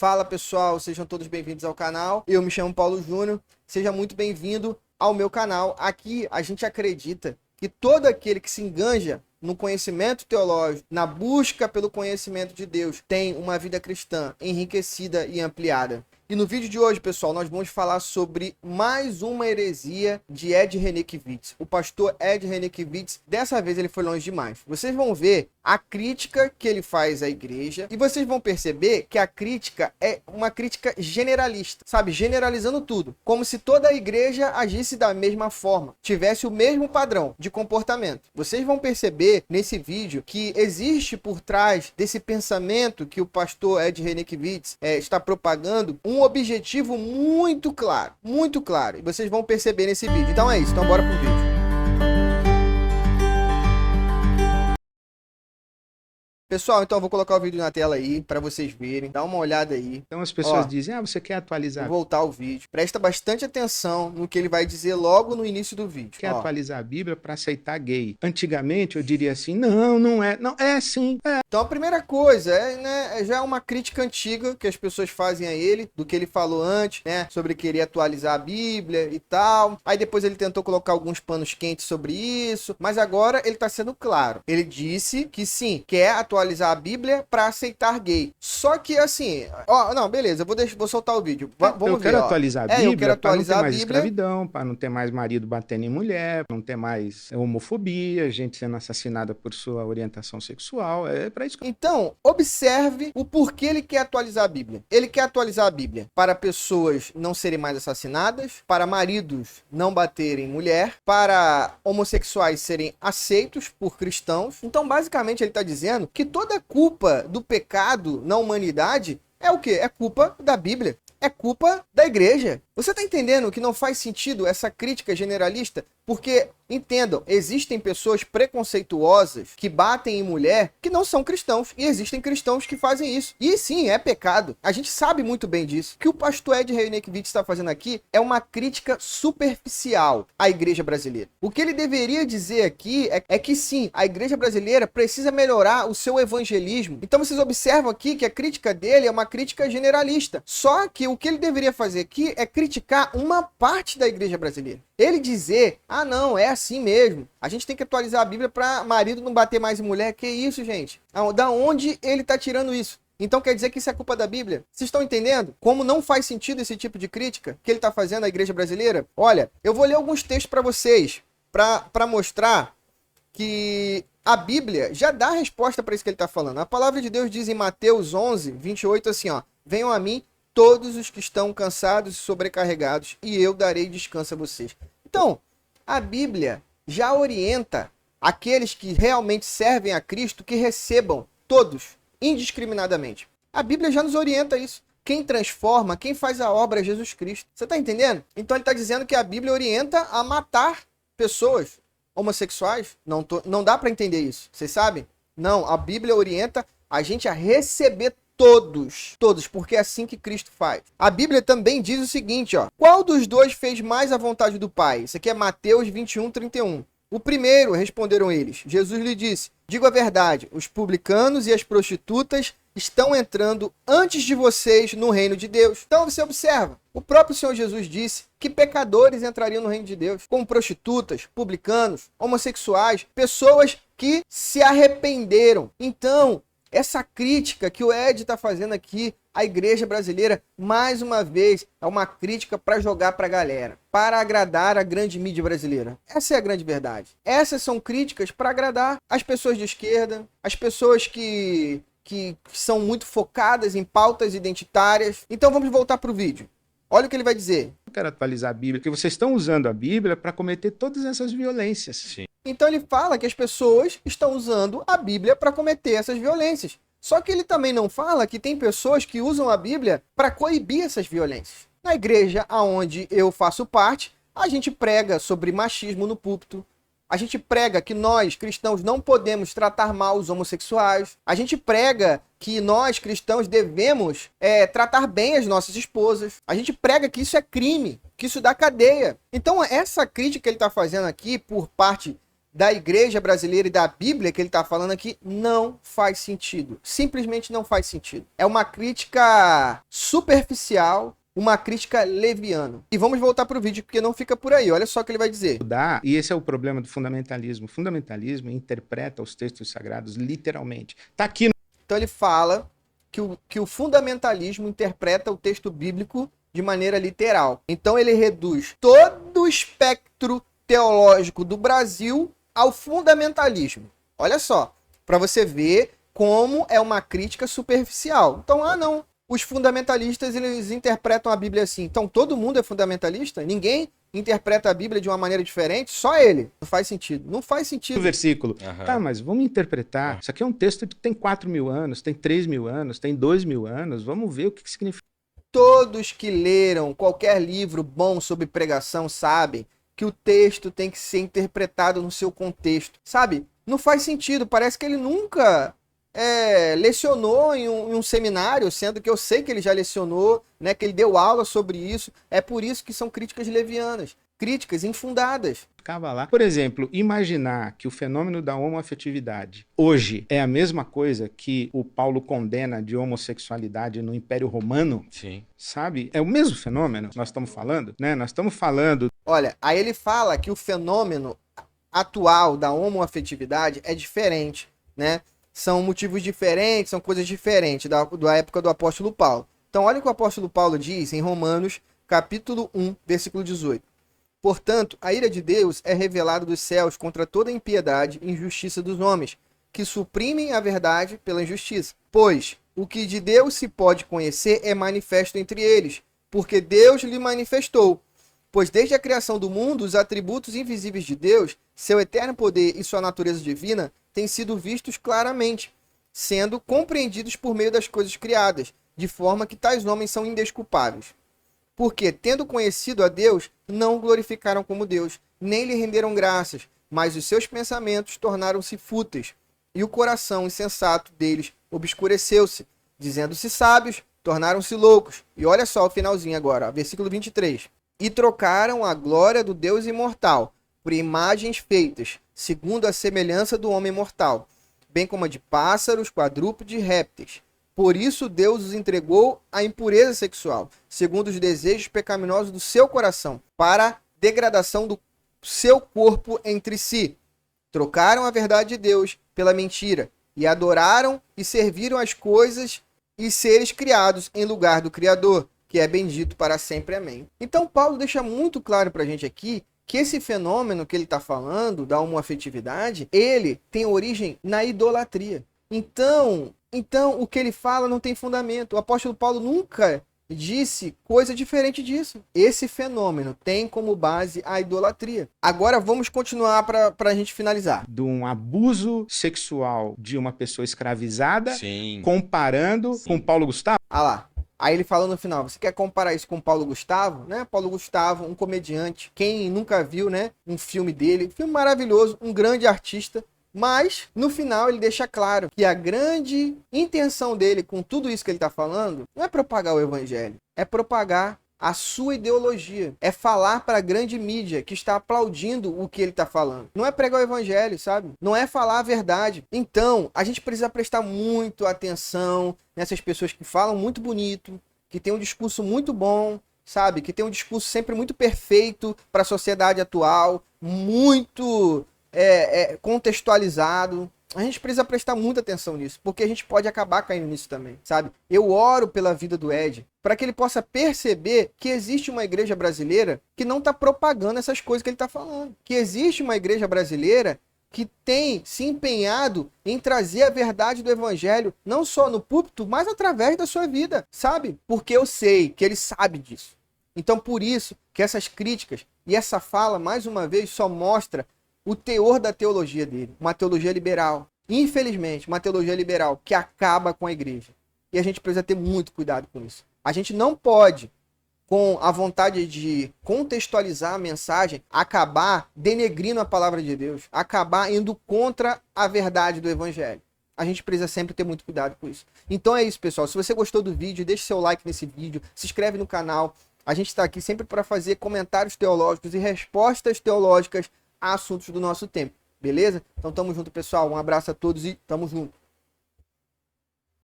Fala pessoal, sejam todos bem-vindos ao canal. Eu me chamo Paulo Júnior, seja muito bem-vindo ao meu canal. Aqui a gente acredita que todo aquele que se enganja no conhecimento teológico, na busca pelo conhecimento de Deus, tem uma vida cristã enriquecida e ampliada. E no vídeo de hoje, pessoal, nós vamos falar sobre mais uma heresia de Ed Renekiewicz. O pastor Ed Renekiewicz, dessa vez ele foi longe demais. Vocês vão ver a crítica que ele faz à igreja e vocês vão perceber que a crítica é uma crítica generalista, sabe? Generalizando tudo, como se toda a igreja agisse da mesma forma, tivesse o mesmo padrão de comportamento. Vocês vão perceber nesse vídeo que existe por trás desse pensamento que o pastor Ed Renekiewicz está propagando um objetivo muito claro, e vocês vão perceber nesse vídeo. Então é isso, então bora pro vídeo. Pessoal, então eu vou colocar o vídeo na tela aí para vocês verem, dá uma olhada aí. Então as pessoas dizem, você quer atualizar? Vou voltar o vídeo. Presta bastante atenção no que ele vai dizer logo no início do vídeo. Quer atualizar a Bíblia para aceitar gay? Antigamente eu diria assim, não é, sim. Então a primeira coisa já é uma crítica antiga que as pessoas fazem a ele, do que ele falou antes, né, sobre querer atualizar a Bíblia e tal. Aí depois ele tentou colocar alguns panos quentes sobre isso, mas agora ele tá sendo claro. Ele disse que sim, quer atualizar a Bíblia para aceitar gay. Só que assim, não, beleza, vou soltar o vídeo. Eu quero atualizar a Bíblia para não ter mais Bíblia, escravidão, para não ter mais marido batendo em mulher, não ter mais homofobia, gente sendo assassinada por sua orientação sexual. É para isso. Então, observe o porquê ele quer atualizar a Bíblia. Ele quer atualizar a Bíblia para pessoas não serem mais assassinadas, para maridos não baterem mulher, para homossexuais serem aceitos por cristãos. Então, basicamente, ele está dizendo que toda a culpa do pecado na humanidade é o quê? É culpa da Bíblia. É culpa da igreja. Você está entendendo que não faz sentido essa crítica generalista? Porque, entendam, existem pessoas preconceituosas que batem em mulher que não são cristãos. E existem cristãos que fazem isso. E sim, é pecado. A gente sabe muito bem disso. O que o pastor Ed Renekiewicz está fazendo aqui é uma crítica superficial à igreja brasileira. O que ele deveria dizer aqui é que sim, a igreja brasileira precisa melhorar o seu evangelismo. Então vocês observam aqui que a crítica dele é uma crítica generalista. Só que o que ele deveria fazer aqui é criticar uma parte da igreja brasileira. Ele dizer, não, é assim mesmo. A gente tem que atualizar a Bíblia para marido não bater mais em mulher. Que isso, gente? Da onde ele está tirando isso? Então quer dizer que isso é culpa da Bíblia? Vocês estão entendendo como não faz sentido esse tipo de crítica que ele está fazendo à igreja brasileira? Olha, eu vou ler alguns textos para vocês, para mostrar que a Bíblia já dá a resposta para isso que ele está falando. A palavra de Deus diz em Mateus 11, 28 assim, venham a mim todos os que estão cansados e sobrecarregados, e eu darei descanso a vocês. Então, a Bíblia já orienta aqueles que realmente servem a Cristo que recebam todos, indiscriminadamente. A Bíblia já nos orienta isso. Quem transforma, quem faz a obra é Jesus Cristo. Você está entendendo? Então ele está dizendo que a Bíblia orienta a matar pessoas homossexuais. Não dá para entender isso. Vocês sabem? Não, a Bíblia orienta a gente a receber todos, porque é assim que Cristo faz. A Bíblia também diz o seguinte, qual dos dois fez mais a vontade do Pai? Isso aqui é Mateus 21, 31. O primeiro, responderam eles. Jesus lhe disse, digo a verdade, os publicanos e as prostitutas estão entrando antes de vocês no reino de Deus. Então você observa, o próprio Senhor Jesus disse que pecadores entrariam no reino de Deus, como prostitutas, publicanos, homossexuais, pessoas que se arrependeram. Então, essa crítica que o Ed está fazendo aqui à igreja brasileira, mais uma vez, é uma crítica para jogar para a galera, para agradar a grande mídia brasileira. Essa é a grande verdade. Essas são críticas para agradar as pessoas de esquerda, as pessoas que são muito focadas em pautas identitárias. Então vamos voltar para o vídeo. Olha o que ele vai dizer. Eu quero atualizar a Bíblia, porque vocês estão usando a Bíblia para cometer todas essas violências. Sim. Então ele fala que as pessoas estão usando a Bíblia para cometer essas violências. Só que ele também não fala que tem pessoas que usam a Bíblia para coibir essas violências. Na igreja onde eu faço parte, a gente prega sobre machismo no púlpito. A gente prega que nós, cristãos, não podemos tratar mal os homossexuais. A gente prega que nós, cristãos, devemos tratar bem as nossas esposas. A gente prega que isso é crime, que isso dá cadeia. Então, essa crítica que ele está fazendo aqui por parte da igreja brasileira e da Bíblia que ele está falando aqui não faz sentido. Simplesmente não faz sentido. É uma crítica superficial, uma crítica leviana. E vamos voltar para o vídeo, porque não fica por aí. Olha só o que ele vai dizer. E esse é o problema do fundamentalismo. O fundamentalismo interpreta os textos sagrados literalmente. Está aqui no... Então ele fala que o fundamentalismo interpreta o texto bíblico de maneira literal. Então ele reduz todo o espectro teológico do Brasil ao fundamentalismo. Olha só, para você ver como é uma crítica superficial. Então, não, os fundamentalistas eles interpretam a Bíblia assim. Então todo mundo é fundamentalista? Ninguém interpreta a Bíblia de uma maneira diferente? Só ele. Não faz sentido. Não faz sentido. O versículo. Tá, mas vamos interpretar. Isso aqui é um texto que tem 4.000 anos, tem 3.000 anos, tem 2.000 anos. Vamos ver o que significa. Todos que leram qualquer livro bom sobre pregação sabem que o texto tem que ser interpretado no seu contexto. Sabe? Não faz sentido. Parece que ele nunca lecionou em um seminário, sendo que eu sei que ele já lecionou, né, que ele deu aula sobre isso. É por isso que são críticas levianas, críticas infundadas. Lá. Por exemplo, imaginar que o fenômeno da homoafetividade hoje é a mesma coisa que o Paulo condena de homossexualidade no Império Romano, sim, sabe? É o mesmo fenômeno que nós estamos falando, né? Nós estamos falando... Olha, aí ele fala que o fenômeno atual da homoafetividade é diferente, né? São motivos diferentes, são coisas diferentes da época do apóstolo Paulo. Então, olha o que o apóstolo Paulo diz em Romanos, capítulo 1, versículo 18. Portanto, a ira de Deus é revelada dos céus contra toda impiedade e injustiça dos homens, que suprimem a verdade pela injustiça. Pois o que de Deus se pode conhecer é manifesto entre eles, porque Deus lhe manifestou. Pois desde a criação do mundo, os atributos invisíveis de Deus, seu eterno poder e sua natureza divina, têm sido vistos claramente, sendo compreendidos por meio das coisas criadas, de forma que tais homens são indesculpáveis. Porque, tendo conhecido a Deus, não o glorificaram como Deus, nem lhe renderam graças, mas os seus pensamentos tornaram-se fúteis, e o coração insensato deles obscureceu-se, dizendo-se sábios, tornaram-se loucos. E olha só o finalzinho agora, versículo 23. E trocaram a glória do Deus imortal por imagens feitas, segundo a semelhança do homem mortal, bem como a de pássaros, quadrúpedes e répteis. Por isso Deus os entregou à impureza sexual, segundo os desejos pecaminosos do seu coração, para a degradação do seu corpo entre si. Trocaram a verdade de Deus pela mentira, e adoraram e serviram as coisas e seres criados em lugar do Criador, que é bendito para sempre. Amém. Então Paulo deixa muito claro para a gente aqui que esse fenômeno que ele está falando, da homoafetividade, ele tem origem na idolatria. Então, o que ele fala não tem fundamento. O apóstolo Paulo nunca disse coisa diferente disso. Esse fenômeno tem como base a idolatria. Agora vamos continuar para a gente finalizar. De um abuso sexual de uma pessoa escravizada, sim, comparando com Paulo Gustavo. Ah lá. Aí ele fala no final, você quer comparar isso com Paulo Gustavo, né? Paulo Gustavo, um comediante. Quem nunca viu, né, um filme dele, filme maravilhoso, um grande artista. Mas, no final, ele deixa claro que a grande intenção dele com tudo isso que ele está falando não é propagar o evangelho, é propagar a sua ideologia, é falar para a grande mídia que está aplaudindo o que ele está falando. Não é pregar o evangelho, sabe? Não é falar a verdade. Então, a gente precisa prestar muito atenção nessas pessoas que falam muito bonito, que tem um discurso muito bom, sabe? Que tem um discurso sempre muito perfeito para a sociedade atual, muito contextualizado. A gente precisa prestar muita atenção nisso, porque a gente pode acabar caindo nisso também, sabe? Eu oro pela vida do Ed, para que ele possa perceber que existe uma igreja brasileira que não está propagando essas coisas que ele está falando. Que existe uma igreja brasileira que tem se empenhado em trazer a verdade do evangelho, não só no púlpito, mas através da sua vida, sabe? Porque eu sei que ele sabe disso. Então, por isso que essas críticas e essa fala, mais uma vez, só mostra o teor da teologia dele, uma teologia liberal. Infelizmente, uma teologia liberal que acaba com a igreja. E a gente precisa ter muito cuidado com isso. A gente não pode, com a vontade de contextualizar a mensagem, acabar denegrindo a palavra de Deus, acabar indo contra a verdade do evangelho. A gente precisa sempre ter muito cuidado com isso. Então é isso, pessoal. Se você gostou do vídeo, deixe seu like nesse vídeo, se inscreve no canal. A gente está aqui sempre para fazer comentários teológicos e respostas teológicas a assuntos do nosso tempo. Beleza? Então tamo junto, pessoal. Um abraço a todos e tamo junto.